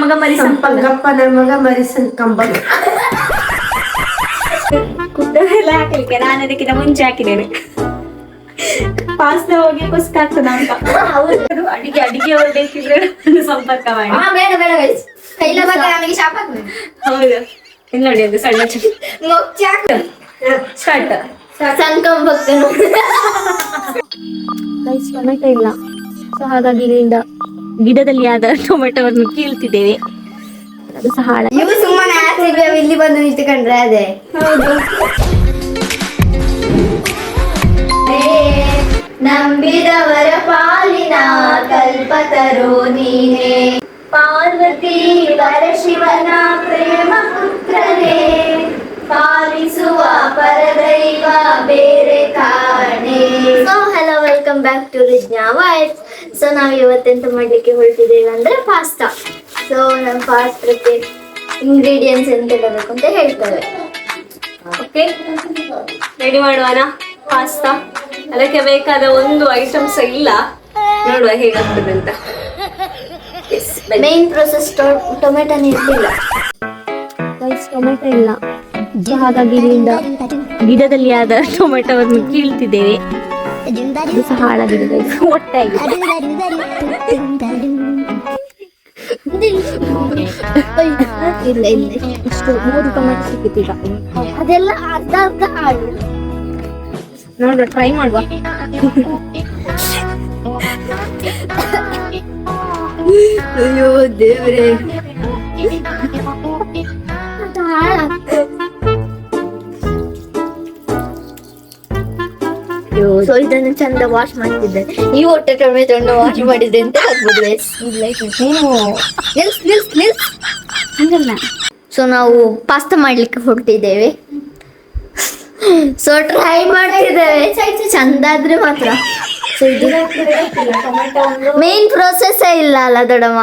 ಮಗ ಮರಿ ಗಪ್ಪನ ಮಗ ಮರಿ ಸಂಕಂಬ ಕುದ್ದೆಲ್ಲ ಹಾಕ್ಲಿಕ್ಕೆ ನಾನು ಅದಕ್ಕಿಂತ ಮುಂಚೆ ಹಾಕಿದ್ದೇನೆ. ಪಾಸ್ತಾ ಹೋಗಿ ಕುಸ್ಕ ಆಗ್ತದ ಅಂತ. ಅಡಿಗೆ ಅವ್ರು ಬೇಕಿದ್ರೆ ಸಂಪರ್ಕ ಮಾಡಿ. ಹೌದು ಇಲ್ಲಿ ನೋಡಿ ಅದು ಸಣ್ಣ ಸ್ಟಾರ್ಟ್ ಟೊಮೆಟೊ ಇಲ್ಲ, ಸೊ ಹಾಗಾಗಿ ಇಲ್ಲಿಂದ ಗಿಡದಲ್ಲಿ ಆದ ಟೊಮೆಟೊವನ್ನು ಕೀಳ್ತಿದ್ದೇವೆ. ಅದು ಸಹ ನೀವು ಸುಮ್ಮನೆ ಇಲ್ಲಿ ಬಂದು ನಿಂತುಕೊಂಡ್ರೆ ಅದೇ ಹೌದು. ನಂಬಿದವರ ಪಾಲಿನ ಕಲ್ಪತರು ನೀನೇ, ಪಾರ್ವತಿ ಪರಶಿವನ ಪ್ರೇಮ ಪುತ್ರನೇ, ಪಾಲಿಸುವ ಪರದೈವ ಬೇರೆ ಕಾಣೆ. So hello, welcome back to Rijna vibes. So ನಾವು ಇವತ್ತೆಂತ ಮಾಡ್ಲಿಕ್ಕೆ ಹೊರಟಿದ್ದೇವೆ ಅಂದ್ರೆ ಪಾಸ್ತಾ. ಸೊ ನಮ್ಮ ಪಾಸ್ತಾಕ್ಕೆ ಇಂಗ್ರೀಡಿಯೆಂಟ್ಸ್ ಎಂತೆಲ್ಲ ಬೇಕು ಅಂತ ಹೇಳ್ತೇವೆ. ಓಕೆ, ರೆಡಿ ಮಾಡುವನ ಪಾಸ್ತಾ. ಅದಕ್ಕೆ ಬೇಕಾದ ಒಂದು ಐಟಮ್ಸ್ ಇಲ್ಲ, ನೋಡುವ ಹೇಗಾಗ್ತದೆ ಅಂತ. ಮೇನ್ ಪ್ರೊಸೆಸ್ ಟೊಮೆಟೊ ಇರಲಿಲ್ಲ, ಟೊಮೆಟೊ ಇಲ್ಲ, ಹಾಗಾಗಿ ಇಲ್ಲಿಂದ ಗಿಡದಲ್ಲಿ ಆದ ಟೊಮೆಟೊವನ್ನು ಕೀಳ್ತಿದ್ದೇವೆ. ಅದು ಸಹ ಹಾಳಾಗಿದೆ ಒಟ್ಟಾಗಿ. ಇಲ್ಲ ಇಲ್ಲ ಇಷ್ಟು 3 ಟೊಮೆಟೊ ಸಿಕ್ಕಿದ್ದೀಗ. ಅದೆಲ್ಲ ಅರ್ಧ ಅರ್ಧ ಹಾಳು. ನೋಡುವ, ಟ್ರೈ ಮಾಡುವ. ಅಯ್ಯೋ ದೇವ್ರೆ, ಸೊ ಇದನ್ನು ಚಂದ ವಾಶ್ ಮಾಡ್ತಿದ್ದೆ. ಈ ಹೊಟ್ಟೆ ಟೊಮೆಟೊನ್ನು ವಾಶ್ ಮಾಡಿದ್ರೆ ಅಂತ ಆಗ್ಬೋದು. ಹಂಗಲ್ಲ. ಸೊ ನಾವು ಪಾಸ್ತಾ ಮಾಡ್ಲಿಕ್ಕೆ ಹೊರಟಿದ್ದೇವೆ. ಸೊ ಟ್ರೈ ಮಾಡ್ತಿದ್ದೇವೆ, ಚಂದ ಆದ್ರೆ ಮಾತ್ರ. ಸೊ ಇದು ಮೇನ್ ಪ್ರೋಸೆಸ್ ಇಲ್ಲ ಅಲ್ಲ ದೊಡ್ಡಮ್ಮ.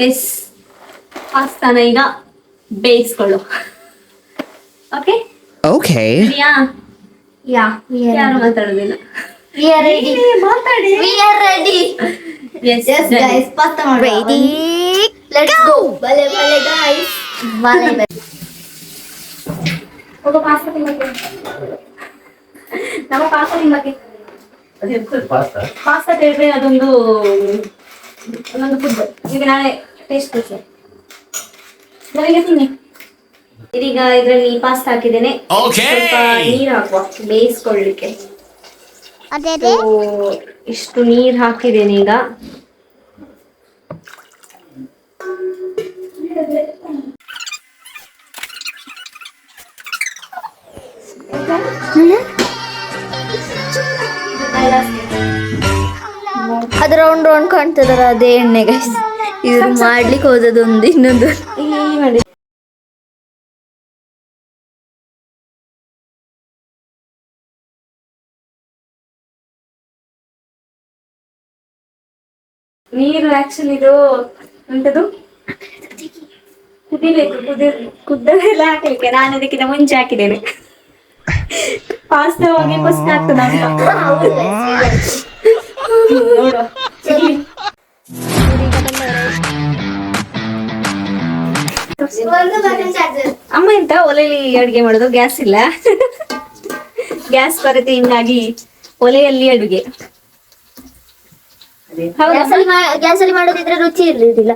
ಎಸ್, ಪಾಸ್ತಾನ ಈಗ ಬೇಯಿಸ್ಕೊಳ್ಳು. ಓಕೆ ಓಕೆ, ಯಾರು ಮಾತಾಡೋದಿಲ್ಲ. We are ready. We are ready. Yes guys, pasta ಮಾಡುವ. Ready? Let's go. ಬಲೆ guys. ಬಲೆ. ಹೋಗೋ ಪಾಸ್ತಾ ತಿನ್ನಕ್ಕೆ. ನಮ್ಮ ಪಾಸ್ತಾ ತಿನ್ನಕ್ಕೆ. ಪಾಸ್ತಾ ಹೇಳಿದ್ರೆ ಅದೊಂದು ಫುಡ್. ಈಗ ನಾಳೆ ಟೇಸ್ಟ್ ಕೊಡ್ತೇನೆ. ನನಗೆ ತಿನ್ನಿ. ಇದೀಗ ಇದರಲ್ಲಿ ಪಾಸ್ತಾ ಹಾಕಿದ್ದೇನೆ. ಸ್ವಲ್ಪ ನೀರು ಹಾಕುವ ಬೇಯಿಸ್ಕೊಳ್ಳಿಕ್ಕೆ. ಇಷ್ಟು ನೀರು ಹಾಕಿದ್ದೇನೆ ಈಗ. ಅದು ರೌಂಡ್ ರೌಂಡ್ ಕಾಣ್ತದಲ್ಲ, ಅದೇ ಎಣ್ಣೆ ಗೈಸ್. ಇವ್ರು ಮಾಡ್ಲಿಕ್ಕೆ ಹೋದದೊಂದು ಇನ್ನೊಂದು ಮಾಡಿ. ನೀರು ಆಕ್ಚುಲಿ ಇದು ಎಂತದು ಕುದಿಬೇಕು. ಕುದ್ದೆಲ್ಲ ಹಾಕ್ಲಿಕ್ಕೆ ನಾನು ಅದಕ್ಕಿಂತ ಮುಂಚೆ ಹಾಕಿದ್ದೇನೆ. ಪಾಸ್ತಾ ಹೋಗಿ ಕುಸ್ಕ ಆಗ್ತದ ಅಂತ. ನೋಡುವ. ಅಮ್ಮ ಎಂತ ಒಲೆಯಲ್ಲಿ ಅಡುಗೆ ಮಾಡೋದು, ಗ್ಯಾಸ್ ಇಲ್ಲ. ಗ್ಯಾಸ್ ಕೊರತೆಯಿಂದಾಗಿ ಒಲೆಯಲ್ಲಿ ಅಡುಗೆ. ಗ್ಯಾಸಲ್ಲಿ ಮಾಡೋದಿದ್ರೆ ರುಚಿ ಇರ್ಲಿಲ್ಲ,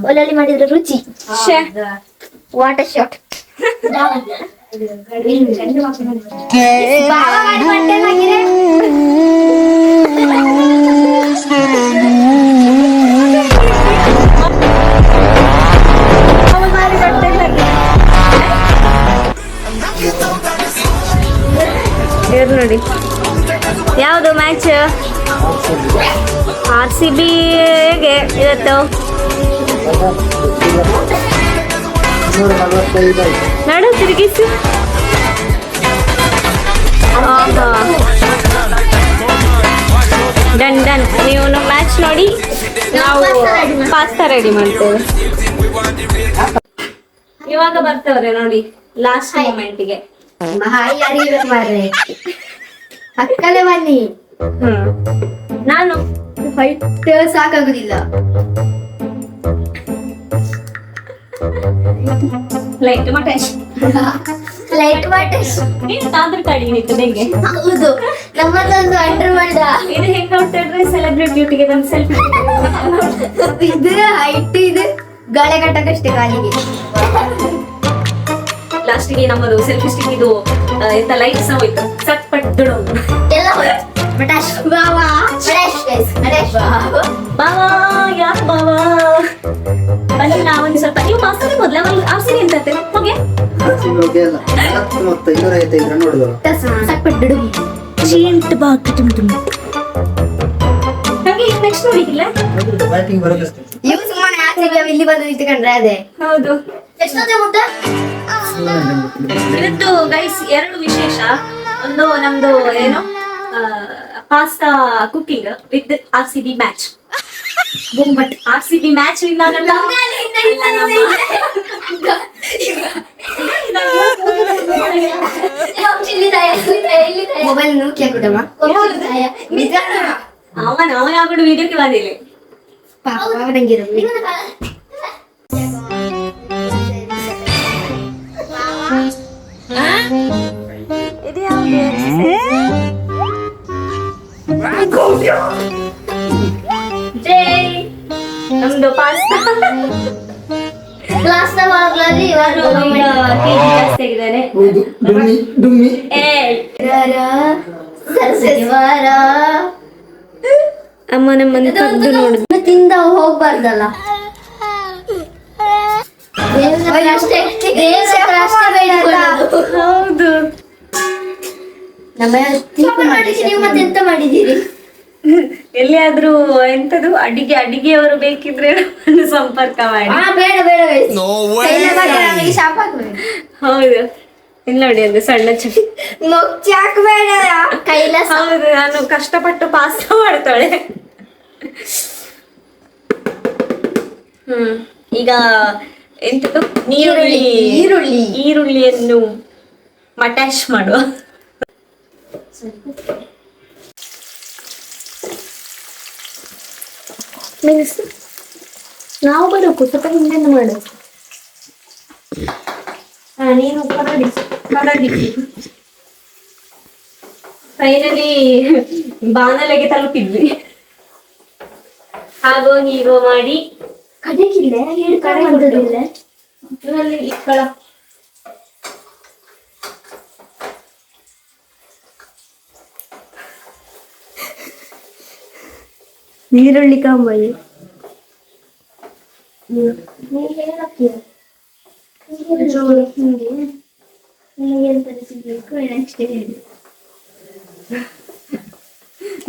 ಒಲೆಯಲ್ಲಿ ಮಾಡಿದ್ರೆ ರುಚಿ. Water shot. ಯಾವುದು ಮ್ಯಾಚ್? RCB ಹೇಗೆ ಇವತ್ತು? ನಡು ತಿರುಗಿಸು. Done done. ನೀವು ಮ್ಯಾಚ್ ನೋಡಿ, ನಾವು ಪಾಸ್ತಾ ರೆಡಿ ಮಾಡ್ತೇವೆ. ಇವಾಗ ಬರ್ತವ್ರೆ ನೋಡಿ ಲಾಸ್ಟ್ ಮೂಮೆಂಟಿಗೆ. ಅಕ್ಕಲೆ ಬನ್ನಿ. ನಾನು ಫೈಟ್ ಸಾಕಾಗುದಿಲ್ಲ. ಲೈಟ್ ಮಟೇಶ್ ಲೈಟ್ ವಾಟರ್ಸ್ ನೀನು ತಾಂದ್ರೆ ತಡಿ ನಿಂತು ನಿಂಗೆ. ಹೌದು, ನಮ್ಮದೊಂದು ಅಂಡರ್ ಮಾಡಿದ. ಇದು ಹೆಂಗ್ ನೋಡ್ತಿದ್ರೆ ಸೆಲೆಬ್ರಿಟಿ ಡ್ಯೂಟಿಗೆ ಬಂದು ಸೆಲ್ಫಿ. ಇದು ಹೈಟ್, ಇದು ಗಾಳೆ ಕಟ್ಟಕಷ್ಟೇ ಕಾಲಿಗೆ. ಲಾಸ್ಟಿಗೆ ನಮ್ಮದು ಸೆಲ್ಫಿ ಸ್ಟಿಕ್ ಇದು ಎಂತ ಲೈಟ್ಸ್ ಹೋಯ್ತು. ಸಟ್ಪಟ್ ದುಡು ಎಲ್ಲ ಹೋಯ್ತು. ಮಟಾಶ್ ಬಾವಾ, ಮಟಾಶ್ ಗೈಸ್, ಮಟಾಶ್ ಬಾವಾ. ಯಾಕೆ ಬಾವಾ? ಬನ್ನಿ ನಾವೊಂದು ಸ್ವಲ್ಪ. ನೀವು ಪಾಸ್ತಾನೆ ಮೊದಲ RCB ಅಂತ ಹೋಗಿ ಸಟ್ಪಟ್ ದುಡು. ಚೀಂಟ್ ಬಾಕ್ ಹಾಗೆ ನೆಕ್ಸ್ಟ್ ನೋಡಿಲ್ಲ. ಇವು ಸುಮ್ಮನೆ RCB ಇಲ್ಲಿ ಬಂದು ನಿಂತ್ಕೊಂಡ್ರೆ ಅದೇ. ಹೌದು. ಎಷ್ಟೊತ್ತೆ ಮುಟ್ಟ? ಇವತ್ತು ಗೈಸ್ 2 ವಿಶೇಷ. ಒಂದು ನಮ್ದು ಏನು pasta cooking with RCB match. But RCB match mobile ನೋಕಿ ಹಾಕುದಮ್ಮ. ಅವನ ಆಗ್ಬಿಟ್ಟು ವಿಡಿಯೋಕ್ಕೆ ಬಂದಿಲ್ಲ. ನಂಗಿರೋ ನಮ್ದು ಪಾಸ್ತಾ ಕ್ಲಾಸ್ ಜಾಸ್ತಿ ಆಗಿದ್ದಾನೆ. ಅಮ್ಮನಮ್ಮನ ಕದ್ದು ನೋಡುದು ತಿಂದ ಹೋಗ್ಬಾರ್ದಲ್ಲ. ಹೌದು. ನಮ್ಮ ನೀವು ಮತ್ತೆ ಎಂತ ಮಾಡಿದ್ದೀರಿ? ಎಲ್ಲಿಯಾದ್ರೂ ಎಂತದು ಅಡಿಗೆಯವರು ಬೇಕಿದ್ರೆ ನಮ್ಮನ್ನು ಸಂಪರ್ಕ ಮಾಡಿ. ಬೇಡ ಬೇಡ ಶಾಪ್ ಹಾಕ್ಬೇಕು. ಹೌದು. ಇಲ್ಲಿ ನೋಡಿ ಅದು ಸಣ್ಣ ಹಾಕ್ಬೇಡ ಕೈಲಾಸ. ಹೌದು, ನಾನು ಕಷ್ಟಪಟ್ಟು ಪಾಸ್ತಾ ಮಾಡ್ತಾಳೆ. ಈಗ ಎಂತದು ಈರುಳ್ಳಿಯನ್ನು ಮಟಾಶ್ ಮಾಡುವ. ಮೀನ್ಸ್ ನಾವು ಬರೋಕು ಸ್ವಲ್ಪ ಹಿಂದೆ ಮಾಡು. ನೀನು ಕರಡಿ ಫೈನಲಿ ಬಾಣಲೆಗೆ ತಲುಪಿದ್ವಿ. ಹಾಗೋ ಹೀಗೋ ಮಾಡಿ ಕಡೆಗಿಲ್ಲ ಇದರಲ್ಲಿ ಇಕ್ಕಳ ನೀರುಳ್ಳಿ ಕಾಂಬಾಯಿ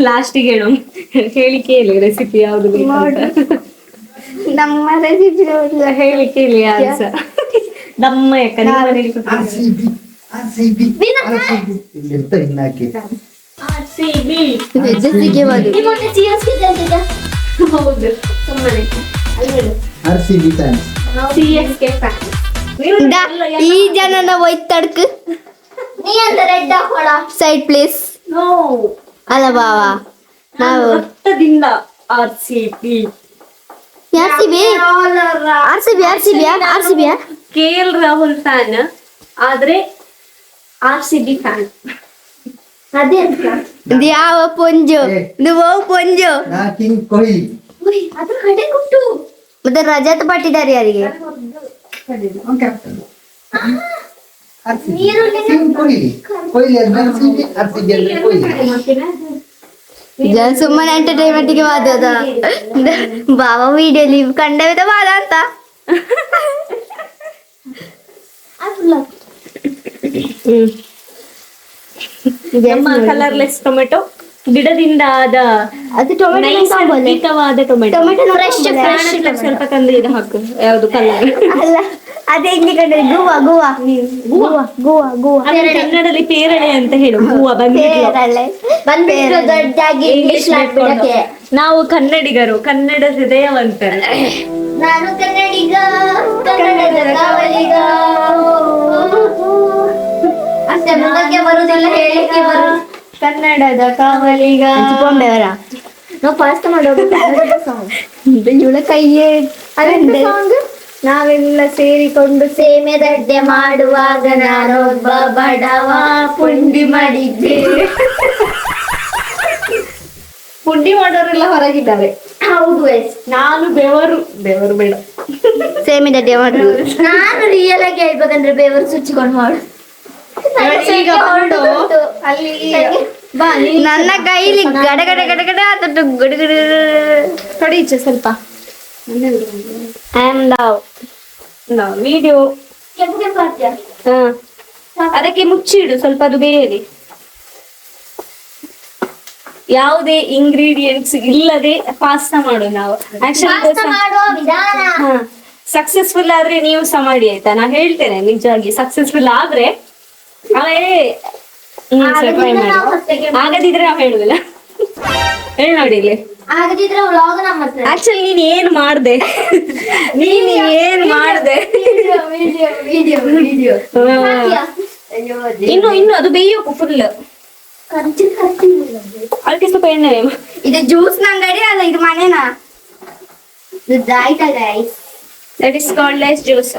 ಲಾಸ್ಟಿಗೆ ಹೇಳು, ಹೇಳಿ ಕೇಳಿ ರೆಸಿಪಿ ಯಾವ್ದು ನಮ್ಮ ರೆಸಿಪಿ ಹೇಳಿ ಕೇಳಿ ಆನ್ಸರ್. ನಮ್ಮ ಹೌದು ಸುಮ್ಮನೆ ಈ ಜನನ ಒಯ್ತಡ್ಕ ನೀ ಅಂತ ರೆಡ್ ಹಾಕೋಳ ಸೈಡ್ ಪ್ಲೇಸ್ ಅಲ್ಲ ಬಾವಾ. ನಾವು ರಕ್ತದಿಂದ RCB KL ರಾಹುಲ್ ಫ್ಯಾನ್ ಆದ್ರೆ RCB ಫ್ಯಾನ್. ಅದೇ ಯಾವ ಪೊಂಜು ನೀವು ಪೊಂಜು ಅದ್ರ ಕಡೆ ಕೊಟ್ಟು ಮತ್ತೆ ರಜತ್ ಪಟ್ಟಿದ್ದಾರೆ ಯಾರಿಗೆ? ಸುಮ್ಮನೆ ಎಂಟರ್ಟೈನ್ಮೆಂಟ್ಗೆ ವಾದ ಬಾಬಾ ವಿಡಿಯೋಲಿ ಕಂಡವಿದ ವಾದ ಅಂತ. ನಮ್ಮ ಕಲರ್ಲೆಸ್ ಟೊಮೆಟೊ ಗಿಡದಿಂದ ಆದ ಅದು ಟೊಮೆಟೊ ನೈಸರ್ಗಿಕವಾದ ಟೊಮೆಟೊ. ಫ್ರೆಶ್ ಸ್ವಲ್ಪ ತಂದು ಇದು ಹಾಕು, ಯಾವುದು ಕಲರ್ ಅಲ್ಲ, ಅದೇ ಇಲ್ಲಿ ಕಂಡ್ರೆ ಗೋವಾ ಗೋವಾ ಗೋವಾ ಗೋವಾ ಗೋವಾ ಕನ್ನಡದಲ್ಲಿ ಪೇರಳೆ ಅಂತ ಹೇಳು. ಹೂವ ಬಂದಿಲ್ಲ, ಬಂದ್ಬಿಟ್ಟು ದೊಡ್ಡಾಗಿ ಇಂಗ್ಲಿಷ್ ಮಾಡ್ಬಿಡಕ್ಕೆ. ನಾವು ಕನ್ನಡಿಗರು, ಕನ್ನಡ ಹೃದಯವಂತರು. ನಾನು ಕನ್ನಡಿಗ, ಕನ್ನಡದ ಕಾವಲಿಗ. ಅಷ್ಟೇ, ಮುಂದಕ್ಕೆ ಬರುವುದಿಲ್ಲ, ಹೇಳಿಕೆ ಬರು. ಕನ್ನಡದ ಕಾವಲಿಗ. ಚಿಕ್ಕೊಂಬೇವರ ನಾವು ಪಾಸ್ತಾ ಮಾಡೋದು ಇವಳ ಕೈಯೇ ಸಾಂಗ್. ನಾವೆಲ್ಲ ಸೇರಿಕೊಂಡು ಸೇಮೆ ದಡ್ಡೆ ಮಾಡುವಾಗ ನಾನೊಬ್ಬ ಬಡವ ಪುಂಡಿ ಮಾಡಿದ್ದೆ. ಪುಂಡಿ ಮಾಡೋರೆಲ್ಲ ಹೊರಗಿದ್ದಾರೆ. ಹೌದು guys. ನಾನು ಬೆವರು ಬೇಡ, ಸೇಮೆ ದಡ್ಡೆ ಮಾಡು. ನಾನು ರಿಯಲ್ ಆಗಿ ಹೇಳ್ಬೇಕಂದ್ರೆ ಬೆವರು ಸುಚ್ಚಿಕೊಂಡು ಮಾಡು. ಈಗ ಹೊರಡು ಅಲ್ಲಿ ಬಾ. ನನ್ನ ಕೈಲಿ ಗಡ ಗಡ ಗಡ ಗಡ ಅಂತ ಗಡ ಕಡಿ ಈಚೆ ಸ್ವಲ್ಪ. ಐ ಆಮ್ ನಾವು ವಿಡಿಯೋ ಕೆಂಪು ಕೆಂಪು ಹಾಕ್ತೀಯ? ಅದಕ್ಕೆ ಮುಚ್ಚಿಡು ಸ್ವಲ್ಪ, ಅದು ಬೇಯಲಿ. ಯಾವುದೇ ಇಂಗ್ರೀಡಿಯೆಂಟ್ಸ್ ಇಲ್ಲದೆ ಪಾಸ್ತಾ ಮಾಡು ನಾವು. ಪಾಸ್ತಾ ಮಾಡುವ ವಿಧಾನ. ಸಕ್ಸಸ್ಫುಲ್ ಆದ್ರೆ ನೀವು ಸಹ ಮಾಡಿ ಆಯ್ತಾ. ನಾ ಹೇಳ್ತೇನೆ ನಿಜವಾಗಿ, ಸಕ್ಸಸ್ಫುಲ್ ಆದ್ರೆ ಆಮೇಲೆ ಆಗದಿದ್ರೆ ನಾವು ಹೇಳುದಿಲ್ಲ. ಹೇಳಿ ನೋಡಿ ಇಲ್ಲಿ. ಆಗದಿದ್ರೆ ವ್ಲಾಗ್ ನಮ್ಮ ಹತ್ರ. ಆಕ್ಚುಲಿ ನೀನ್ ಏನ್ ಮಾಡ್ದೆ, ನೀನ್ ಏನ್ ಮಾಡ್ದೆ. ವಿಡಿಯೋ ಇನ್ನು ಅದು ಬೇಯೋಕು ಫುಲ್. ಅದಕ್ಕೆ ಸ್ವಲ್ಪ ಎಣ್ಣೆ. ಇದು ಜ್ಯೂಸ್ ಅಂಗಡಿ ಅಲ್ಲ, ಇದು ಮನೆನಾ? ಇದು ಆಯ್ತಾ guys? That is called less juice.